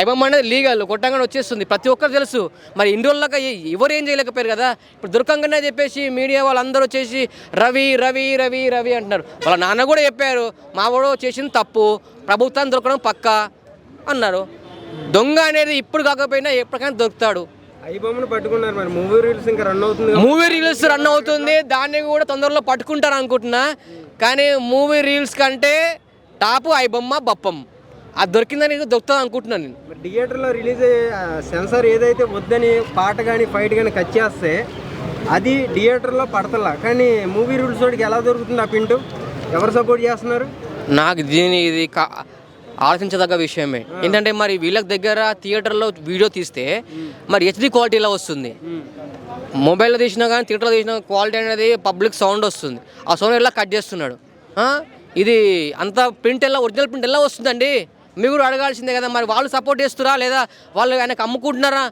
ఐబొమ్మ అనేది లీగల్ కొట్టంగానే వచ్చేస్తుంది, ప్రతి ఒక్కరు తెలుసు. మరి ఇన్ని రోజులక ఎవరు ఏం చేయలేకపోయారు కదా. ఇప్పుడు దొరకంగానే చెప్పేసి మీడియా వాళ్ళందరూ వచ్చేసి రవి రవి రవి రవి అంటున్నారు. వాళ్ళ నాన్న కూడా చెప్పారు, మా వాడు చేసింది తప్పు, ప్రభుత్వాన్ని దొరకడం పక్కా అన్నారు. దొంగ అనేది ఇప్పుడు కాకపోయినా ఎప్పటికైనా దొరుకుతాడు. ఐబొమ్మను పట్టుకున్నారు, మరి మూవీ రీల్స్ ఇంకా రన్ అవుతుంది. మూవీ రీల్స్ రన్ అవుతుంది, దాన్ని కూడా తొందరలో పట్టుకుంటారు అనుకుంటున్నా. కానీ మూవీ రీల్స్ కంటే టాపు ఐబొమ్మ బప్పం, అది దొరికిందని దొరుకుతుంది అనుకుంటున్నాను నేను. థియేటర్లో రిలీజ్ అయ్యే సెన్సార్ ఏదైతే వద్దని పాట కానీ ఫైట్ కానీ కట్ చేస్తే అది థియేటర్లో పడతలా, కానీ మూవీ రూల్స్ వాడికి ఎలా దొరుకుతుంది ఆ పింటు? ఎవరు సపోర్ట్ చేస్తున్నారు? నాకు ఇది ఆలోచించదగ్గ విషయమే. ఏంటంటే మరి వీళ్ళకి దగ్గర థియేటర్లో వీడియో తీస్తే మరి హెచ్డి క్వాలిటీలో వస్తుంది, మొబైల్లో తీసినా కానీ థియేటర్లో తీసిన క్వాలిటీ అనేది పబ్లిక్ సౌండ్ వస్తుంది. ఆ సౌండ్ ఎలా కట్ చేస్తున్నాడు? ఇది అంత ప్రింట్ ఎలా, ఒరిజినల్ ప్రింట్ ఎలా వస్తుందండి? మీరు కూడా అడగాల్సిందే కదా. మరి వాళ్ళు సపోర్ట్ చేస్తున్నారా లేదా వాళ్ళు ఆయనకు అమ్ముకుంటున్నారా?